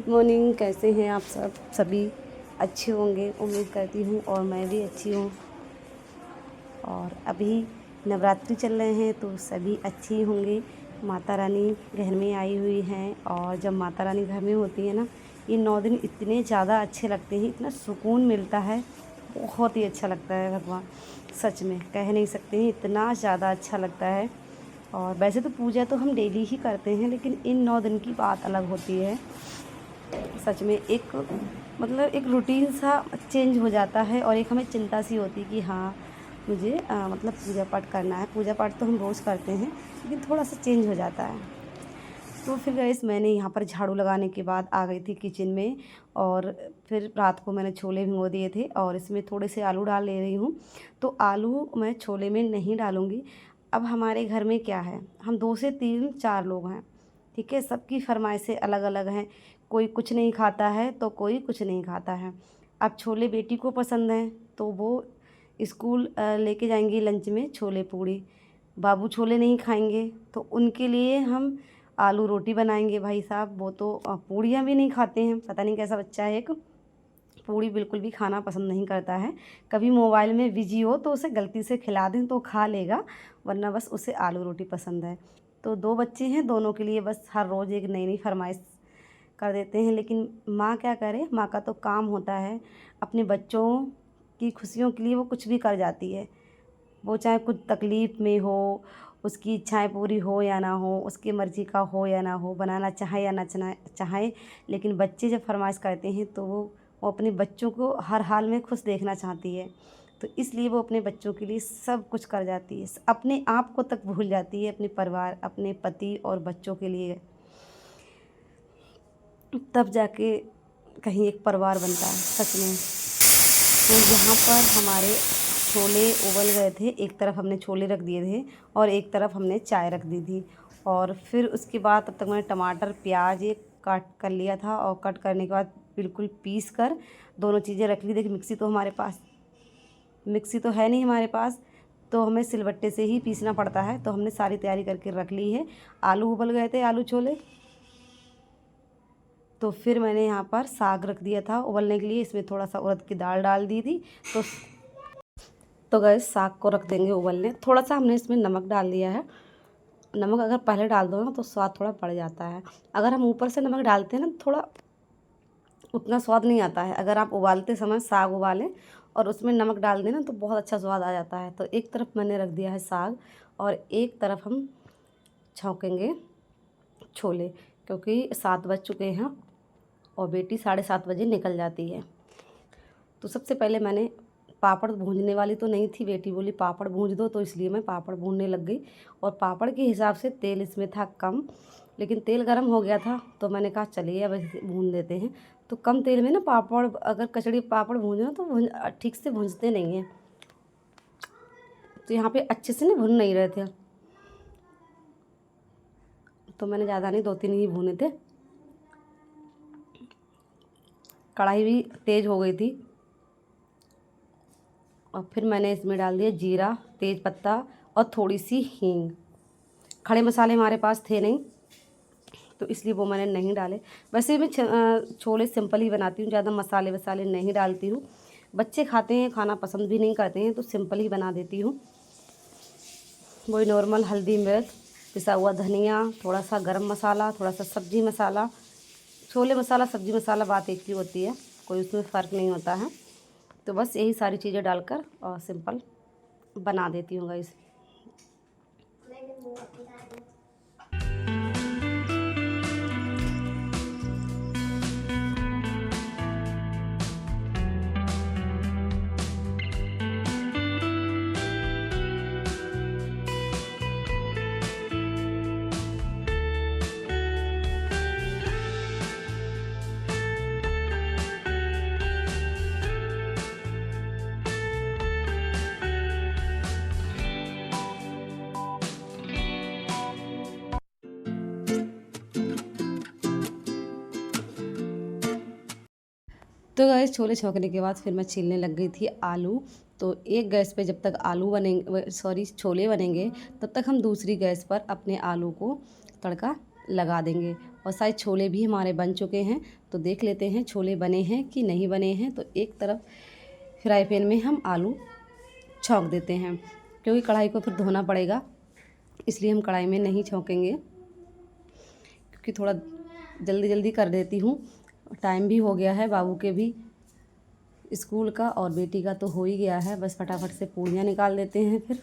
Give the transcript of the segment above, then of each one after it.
Good morning. कैसे हैं आप सभी अच्छे होंगे उम्मीद करती हूँ, और मैं भी अच्छी हूँ। और अभी नवरात्रि चल रहे हैं तो सभी अच्छे ही होंगे। माता रानी घर में आई हुई हैं, और जब माता रानी घर में होती है ना, ये 9 दिन इतने ज़्यादा अच्छे लगते हैं, इतना सुकून मिलता है, बहुत ही अच्छा लगता है। भगवान सच में कह नहीं सकते हैं, इतना ज़्यादा अच्छा लगता है। और वैसे तो पूजा तो हम डेली ही करते हैं, लेकिन इन 9 दिन की बात अलग होती है। सच में एक मतलब एक रूटीन सा चेंज हो जाता है, और एक हमें चिंता सी होती है कि हाँ मुझे मतलब पूजा पाठ करना है। पूजा पाठ तो हम रोज़ करते हैं, लेकिन थोड़ा सा चेंज हो जाता है। तो फिर गाइस मैंने यहाँ पर झाड़ू लगाने के बाद आ गई थी किचन में, और फिर रात को मैंने छोले भिगो दिए थे, और इसमें थोड़े से आलू डाल ले रही हूँ। तो आलू मैं छोले में नहीं डालूँगी। अब हमारे घर में क्या है, हम 2 से 3 4 लोग हैं, ठीक है। सबकी फरमाइशें अलग अलग हैं, कोई कुछ नहीं खाता है तो कोई कुछ नहीं खाता है। अब छोले बेटी को पसंद हैं, तो वो स्कूल लेके जाएंगी लंच में छोले पूड़ी। बाबू छोले नहीं खाएंगे, तो उनके लिए हम आलू रोटी बनाएंगे। भाई साहब वो तो पूड़ियाँ भी नहीं खाते हैं, पता नहीं कैसा बच्चा है। एक पूड़ी बिल्कुल भी खाना पसंद नहीं करता है। कभी मोबाइल में बिजी हो तो उसे गलती से खिला दें तो खा लेगा, वरना बस उसे आलू रोटी पसंद है। तो 2 बच्चे हैं, दोनों के लिए बस हर रोज़ एक नई नई फरमाइश कर देते हैं। लेकिन माँ क्या करे, माँ का तो काम होता है, अपने बच्चों की खुशियों के लिए वो कुछ भी कर जाती है। वो चाहे कुछ तकलीफ़ में हो, उसकी इच्छाएं पूरी हो या ना हो, उसकी मर्ज़ी का हो या ना हो, बनाना चाहे या ना चाहे, लेकिन बच्चे जब फरमाइश करते हैं तो वो अपने बच्चों को हर हाल में खुश देखना चाहती है। तो इसलिए वो अपने बच्चों के लिए सब कुछ कर जाती है, अपने आप को तक भूल जाती है, अपने परिवार, अपने पति और बच्चों के लिए। तब जाके कहीं एक परिवार बनता है सच में। तो यहाँ पर हमारे छोले उबल गए थे, एक तरफ हमने छोले रख दिए थे और एक तरफ हमने चाय रख दी थी। और फिर उसके बाद तब तक मैंने टमाटर प्याज ये काट कर लिया था, और कट करने के बाद बिल्कुल पीस कर दोनों चीज़ें रख ली। देखिए मिक्सी तो है नहीं हमारे पास, तो हमें सिलबट्टे से ही पीसना पड़ता है। तो हमने सारी तैयारी करके रख ली है। आलू उबल गए थे, आलू छोले। तो फिर मैंने यहाँ पर साग रख दिया था उबलने के लिए, इसमें थोड़ा सा उड़द की दाल डाल दी थी। तो गैस साग को रख देंगे उबलने। थोड़ा सा हमने इसमें नमक डाल दिया है। नमक अगर पहले डाल दो ना तो स्वाद थोड़ा बढ़ जाता है। अगर हम ऊपर से नमक डालते हैं ना, थोड़ा उतना स्वाद नहीं आता है। अगर आप उबालते समय साग उबालें और उसमें नमक डाल दें ना, तो बहुत अच्छा स्वाद आ जाता है। तो एक तरफ मैंने रख दिया है साग, और एक तरफ हम छौंकेंगे छोले, क्योंकि 7 बज चुके हैं और बेटी 7:30 बजे निकल जाती है। तो सबसे पहले मैंने पापड़ भूनने वाली तो नहीं थी, बेटी बोली पापड़ भून दो, तो इसलिए मैं पापड़ भूनने लग गई। और पापड़ के हिसाब से तेल इसमें था कम, लेकिन तेल गर्म हो गया था, तो मैंने कहा चलिए अब इसे भून देते हैं। तो कम तेल में ना पापड़, अगर कचड़ी पापड़ भूनो तो ठीक से भूनते नहीं हैं। तो यहाँ पे अच्छे से ना भून नहीं रहे थे, तो मैंने ज़्यादा नहीं 2-3 ही भूने थे। कढ़ाई भी तेज़ हो गई थी, और फिर मैंने इसमें डाल दिया जीरा, तेज़ पत्ता और थोड़ी सी हींग। खड़े मसाले हमारे पास थे नहीं, तो इसलिए वो मैंने नहीं डाले। वैसे मैं छोले सिंपल ही बनाती हूँ, ज़्यादा मसाले वसाले नहीं डालती हूँ। बच्चे खाते हैं, खाना पसंद भी नहीं करते हैं, तो सिंपल ही बना देती हूँ। वही नॉर्मल हल्दी मिर्च, पिसा हुआ धनिया, थोड़ा सा गरम मसाला, थोड़ा सा सब्ज़ी मसाला। छोले मसाला सब्ज़ी मसाला बात एक ही होती है, कोई उसमें फ़र्क नहीं होता है। तो बस यही सारी चीज़ें डालकर और सिंपल बना देती हूँ गाइस। तो गैस छोले छौंकने के बाद फिर मैं छीलने लग गई थी आलू। तो एक गैस पे जब तक छोले बनेंगे, तब तक हम दूसरी गैस पर अपने आलू को तड़का लगा देंगे। और शायद छोले भी हमारे बन चुके हैं। तो देख लेते हैं छोले बने हैं कि नहीं बने हैं। तो एक तरफ फ्राई पैन में हम आलू छौंक देते हैं, क्योंकि कढ़ाई को फिर धोना पड़ेगा, इसलिए हम कढ़ाई में नहीं छौंकेंगे, क्योंकि थोड़ा जल्दी जल्दी कर देती हूँ। टाइम भी हो गया है बाबू के भी स्कूल का, और बेटी का तो हो ही गया है। बस फटाफट से पूड़ियाँ निकाल देते हैं फिर।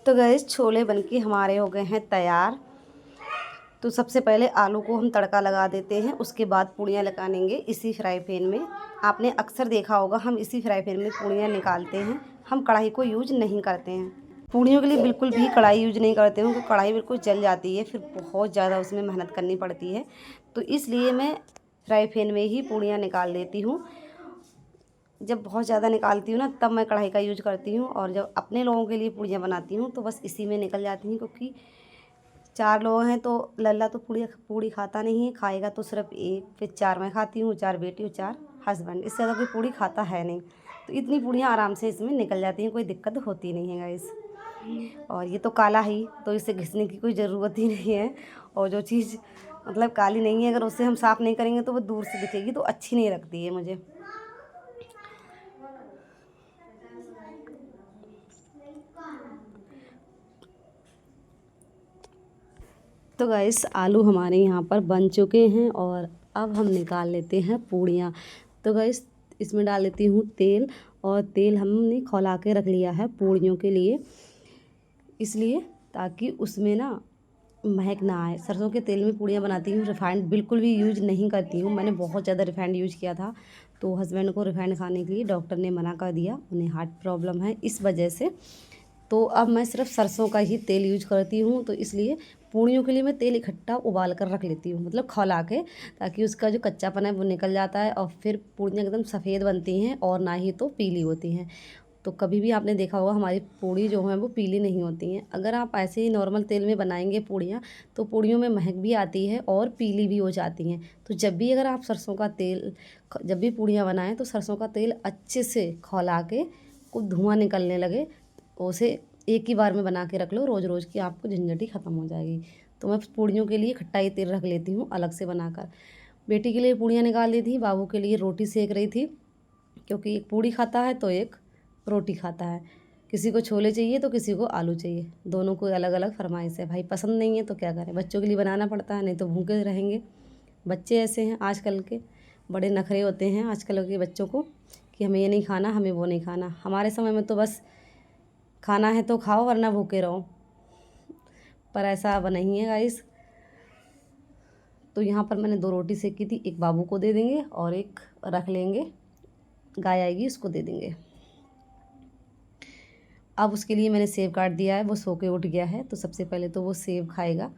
तो गैस छोले बनके हमारे हो गए हैं तैयार। तो सबसे पहले आलू को हम तड़का लगा देते हैं, उसके बाद पूड़ियाँ लगाएंगे इसी फ्राई पैन में। आपने अक्सर देखा होगा हम इसी फ्राई पैन में पूड़ियाँ निकालते हैं, हम कढ़ाई को यूज नहीं करते हैं। पूड़ियों के लिए बिल्कुल भी कढ़ाई यूज नहीं करते हैं, क्योंकि कढ़ाई बिल्कुल जल जाती है, फिर बहुत ज़्यादा उसमें मेहनत करनी पड़ती है। तो इसलिए मैं फ्राई पैन में ही पूड़ियाँ निकाल देती हूँ। जब बहुत ज़्यादा निकालती हूँ ना, तब मैं कढ़ाई का यूज करती हूँ, और जब अपने लोगों के लिए पूड़ियाँ बनाती हूँ तो बस इसी में निकल जाती हैं, क्योंकि 4 लोग हैं तो लल्ला तो पूड़ी खाता नहीं है, खाएगा तो सिर्फ एक। फिर 4 मैं खाती हूँ, 4 बेटी और 4 हस्बैंड, इससे ज़्यादा कोई पूड़ी खाता है नहीं। तो इतनी पूड़ियाँ आराम से इसमें निकल जाती हैं, कोई दिक्कत होती नहीं है गाइस। और ये तो काला ही, तो इसे घिसने की कोई ज़रूरत ही नहीं है। और जो चीज़ मतलब काली नहीं है, अगर उससे हम साफ़ नहीं करेंगे तो वो दूर से दिखेगी तो अच्छी नहीं लगती है मुझे। तो गाइस आलू हमारे यहाँ पर बन चुके हैं, और अब हम निकाल लेते हैं पूड़ियाँ। तो गाइस इसमें डाल लेती हूँ तेल, और तेल हमने खौला के रख लिया है पूड़ियों के लिए, इसलिए ताकि उसमें ना महक ना आए। सरसों के तेल में पूड़ियाँ बनाती हूँ, रिफाइंड बिल्कुल भी यूज नहीं करती हूँ। मैंने बहुत ज़्यादा रिफाइंड यूज किया था, तो हस्बैंड को रिफाइंड खाने के लिए डॉक्टर ने मना कर दिया, उन्हें हार्ट प्रॉब्लम है इस वजह से। तो अब मैं सिर्फ सरसों का ही तेल यूज करती हूँ। तो इसलिए पूड़ियों के लिए मैं तेल इकट्ठा उबाल कर रख लेती हूँ, मतलब खौला के, ताकि उसका जो कच्चापन है वो निकल जाता है, और फिर पूड़ियाँ एकदम सफ़ेद बनती हैं और ना ही तो पीली होती हैं। तो कभी भी आपने देखा होगा हमारी पूड़ी जो है वो पीली नहीं होती हैं। अगर आप ऐसे ही नॉर्मल तेल में बनाएंगे पूड़ियाँ, तो पूड़ियों में महक भी आती है और पीली भी हो जाती हैं। तो जब भी अगर आप सरसों का तेल, जब भी पूड़ियाँ बनाएं, तो सरसों का तेल अच्छे से खौला के, को धुआँ निकलने लगे, उसे एक ही बार में बना के रख लो, रोज़ रोज़ की आपको झंझट ही ख़त्म हो जाएगी। तो मैं पूड़ियों के लिए खट्टा ही तेल रख लेती हूँ अलग से बनाकर। बेटी के लिए पूड़ियाँ निकाल ली थी, बाबू के लिए रोटी सेक रही थी, क्योंकि एक पूड़ी खाता है तो एक रोटी खाता है। किसी को छोले चाहिए तो किसी को आलू चाहिए, दोनों को अलग अलग फरमाइश है। भाई पसंद नहीं है तो क्या करें, बच्चों के लिए बनाना पड़ता है, नहीं तो भूखे रहेंगे। बच्चे ऐसे हैं आजकल के, बड़े नखरे होते हैं आजकल के बच्चों को, कि हमें ये नहीं खाना, हमें वो नहीं खाना। हमारे समय में तो बस खाना है तो खाओ, वरना भूखे रहो, पर ऐसा अब नहीं है गाइस। तो यहाँ पर मैंने 2 रोटी सेकी थी, एक बाबू को दे देंगे और एक रख लेंगे, गाय आएगी उसको दे देंगे। अब उसके लिए मैंने सेब काट दिया है, वो सो के उठ गया है, तो सबसे पहले तो वो सेब खाएगा।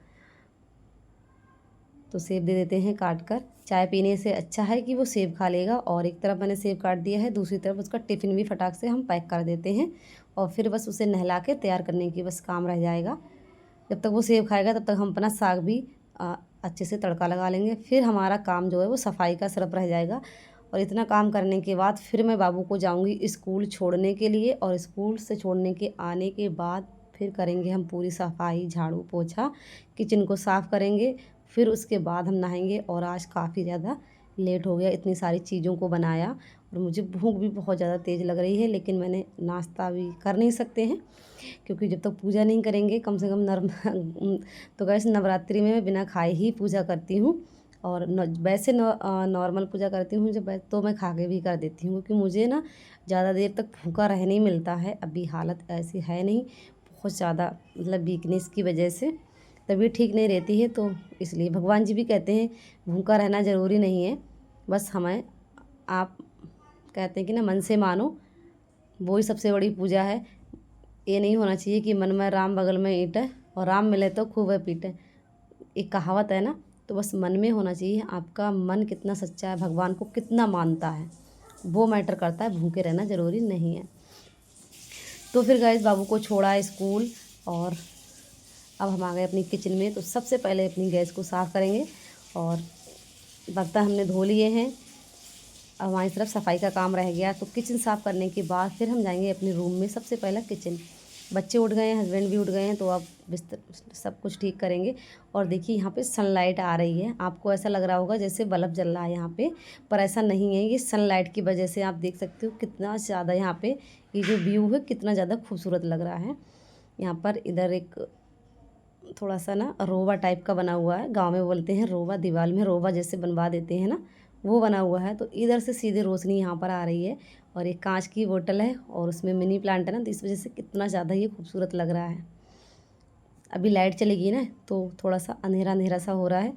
तो सेब दे देते हैं काट कर, चाय पीने से अच्छा है कि वो सेब खा लेगा। और एक तरफ मैंने सेब काट दिया है, दूसरी तरफ उसका टिफ़िन भी फटाक से हम पैक कर देते हैं, और फिर बस उसे नहला के तैयार करने की बस काम रह जाएगा। जब तक वो सेब खाएगा तब तक हम अपना साग भी अच्छे से तड़का लगा लेंगे। फिर हमारा काम जो है वो सफाई का सिर्फ रह जाएगा। और इतना काम करने के बाद फिर मैं बाबू को जाऊंगी स्कूल छोड़ने के लिए, और स्कूल से छोड़ने के आने के बाद फिर करेंगे हम पूरी सफाई, झाड़ू पोछा, किचन को साफ़ करेंगे। फिर उसके बाद हम नहाएंगे। और आज काफ़ी ज़्यादा लेट हो गया, इतनी सारी चीज़ों को बनाया, और मुझे भूख भी बहुत ज़्यादा तेज़ लग रही है, लेकिन मैंने नाश्ता भी कर नहीं सकते हैं, क्योंकि जब तक पूजा नहीं करेंगे कम से कम तो गैस नवरात्रि में मैं बिना खाए ही पूजा करती हूँ। और वैसे नॉर्मल पूजा करती हूँ जब, तो मैं खा के भी कर देती हूँ, क्योंकि मुझे ना ज़्यादा देर तक भूखा रह नहीं मिलता है। अभी हालत ऐसी है नहीं, बहुत ज़्यादा मतलब वीकनेस की वजह से तबीयत ठीक नहीं रहती है, तो इसलिए भगवान जी भी कहते हैं भूखा रहना ज़रूरी नहीं है, बस हमें आप कहते हैं कि ना मन से मानो, वो ही सबसे बड़ी पूजा है। ये नहीं होना चाहिए कि मन में राम बगल में ईंट है और राम मिले तो खूब है पीटे, एक कहावत है ना। तो बस मन में होना चाहिए, आपका मन कितना सच्चा है, भगवान को कितना मानता है, वो मैटर करता है, भूखे रहना ज़रूरी नहीं है। तो फिर गाइस बाबू को छोड़ा स्कूल, और अब हम आ गए अपनी किचन में। तो सबसे पहले अपनी गैस को साफ़ करेंगे, और बर्तन हमने धो लिए हैं, अब हमारी तरफ सफाई का काम रह गया। तो किचन साफ़ करने के बाद फिर हम जाएंगे अपने रूम में, सबसे पहला किचन। बच्चे उठ गए हैं, हस्बैंड भी उठ गए हैं, तो अब बिस्तर सब कुछ ठीक करेंगे। और देखिए यहाँ पे सनलाइट आ रही है, आपको ऐसा लग रहा होगा जैसे बल्ब जल रहा है यहाँ पे, पर ऐसा नहीं है। ये सनलाइट की वजह से आप देख सकते हो कितना ज़्यादा यहाँ पे ये जो व्यू है कितना ज़्यादा खूबसूरत लग रहा है। यहाँ पर इधर एक थोड़ा सा ना रोवा टाइप का बना हुआ है, गांव में बोलते हैं रोवा, दीवार में रोवा जैसे बनवा देते हैं ना, वो बना हुआ है। तो इधर से सीधे रोशनी यहाँ पर आ रही है और एक कांच की बोतल है और उसमें मिनी प्लांट है ना, तो इस वजह से कितना ज़्यादा ये खूबसूरत लग रहा है। अभी लाइट चलेगी ना तो थोड़ा सा अंधेरा अंधेरा सा हो रहा है।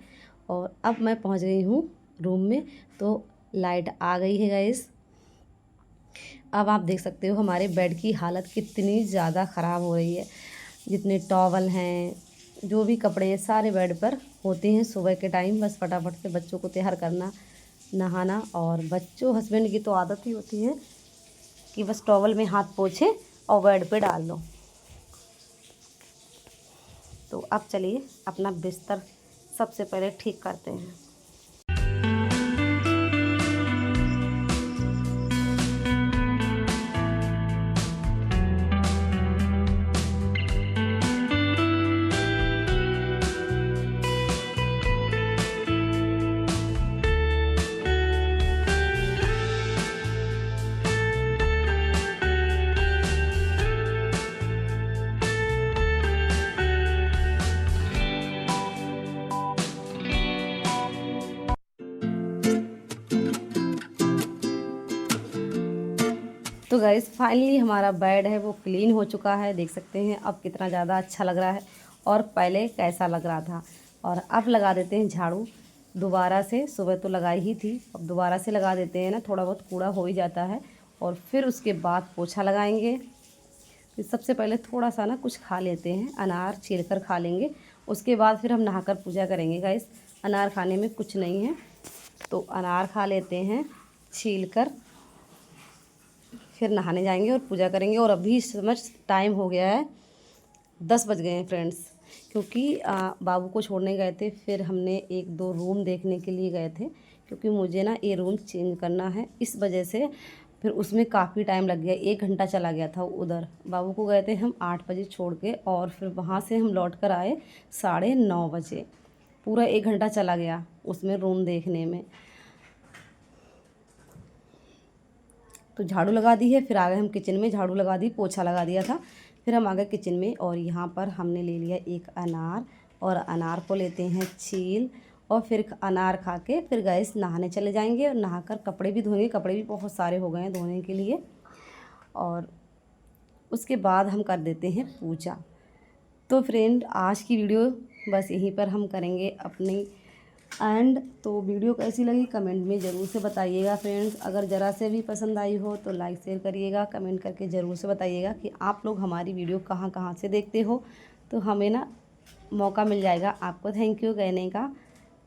और अब मैं पहुँच गई हूँ रूम में, तो लाइट आ गई है गाइस। अब आप देख सकते हो हमारे बेड की हालत कितनी ज़्यादा ख़राब हो रही है। जितने टॉवल हैं, जो भी कपड़े हैं, सारे बेड पर होते हैं सुबह के टाइम। बस फटाफट से बच्चों को तैयार करना, नहाना, और बच्चों हस्बैंड की तो आदत ही होती है कि बस टॉवल में हाथ पोंछे और बेड पे डाल लो। तो अब चलिए अपना बिस्तर सबसे पहले ठीक करते हैं। तो गाइस फाइनली हमारा बेड है वो क्लीन हो चुका है, देख सकते हैं अब कितना ज़्यादा अच्छा लग रहा है और पहले कैसा लग रहा था। और अब लगा देते हैं झाड़ू दोबारा से, सुबह तो लगाई ही थी, अब दोबारा से लगा देते हैं ना, थोड़ा बहुत कूड़ा हो ही जाता है। और फिर उसके बाद पोछा लगाएंगे। तो सबसे पहले थोड़ा सा ना कुछ खा लेते हैं, अनार छील कर खा लेंगे, उसके बाद फिर हम नहाकर पूजा करेंगे गाइस। अनार खाने में कुछ नहीं है, तो अनार खा लेते हैं छील कर, फिर नहाने जाएंगे और पूजा करेंगे। और अभी समझ टाइम हो गया है 10 बज गए हैं फ्रेंड्स, क्योंकि बाबू को छोड़ने गए थे, फिर हमने 1-2 रूम देखने के लिए गए थे, क्योंकि मुझे ना ये रूम चेंज करना है, इस वजह से फिर उसमें काफ़ी टाइम लग गया, 1 घंटा चला गया था उधर। बाबू को गए थे हम 8 बजे छोड़ के, और फिर वहाँ से हम लौट कर आए 9:30 बजे। पूरा 1 घंटा चला गया उसमें रूम देखने में। तो झाड़ू लगा दी है, फिर आ गए हम किचन में, झाड़ू लगा दी, पोछा लगा दिया था, फिर हम आ गए किचन में। और यहाँ पर हमने ले लिया एक अनार, और अनार को लेते हैं छील, और फिर अनार खा के फिर गैस नहाने चले जाएंगे, और नहाकर कपड़े भी धोएंगे, कपड़े भी बहुत सारे हो गए हैं धोने के लिए। और उसके बाद हम कर देते हैं पूजा। तो फ्रेंड आज की वीडियो बस यहीं पर हम करेंगे अपनी एंड। तो वीडियो कैसी लगी कमेंट में ज़रूर से बताइएगा फ्रेंड्स। अगर ज़रा से भी पसंद आई हो तो लाइक शेयर करिएगा, कमेंट करके ज़रूर से बताइएगा कि आप लोग हमारी वीडियो कहाँ कहाँ से देखते हो, तो हमें ना मौका मिल जाएगा आपको थैंक यू कहने का,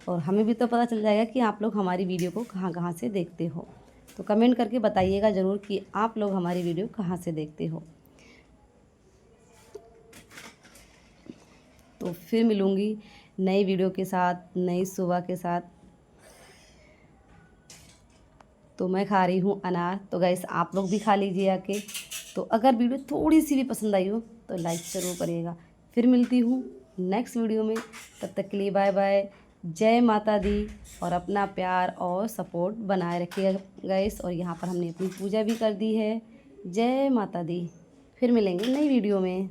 और हमें भी तो पता चल जाएगा कि आप लोग हमारी वीडियो को कहाँ कहाँ से देखते हो। तो कमेंट करके बताइएगा ज़रूर कि आप लोग हमारी वीडियो कहाँ से देखते हो। तो फिर मिलूँगी नई वीडियो के साथ, नई सुबह के साथ। तो मैं खा रही हूँ अनार, तो गाइस आप लोग भी खा लीजिए आके। तो अगर वीडियो थोड़ी सी भी पसंद आई हो तो लाइक ज़रूर करिएगा। फिर मिलती हूँ नेक्स्ट वीडियो में, तब तक के लिए बाय बाय, जय माता दी। और अपना प्यार और सपोर्ट बनाए रखिएगा गाइस। और यहाँ पर हमने अपनी पूजा भी कर दी है। जय माता दी। फिर मिलेंगे नई वीडियो में।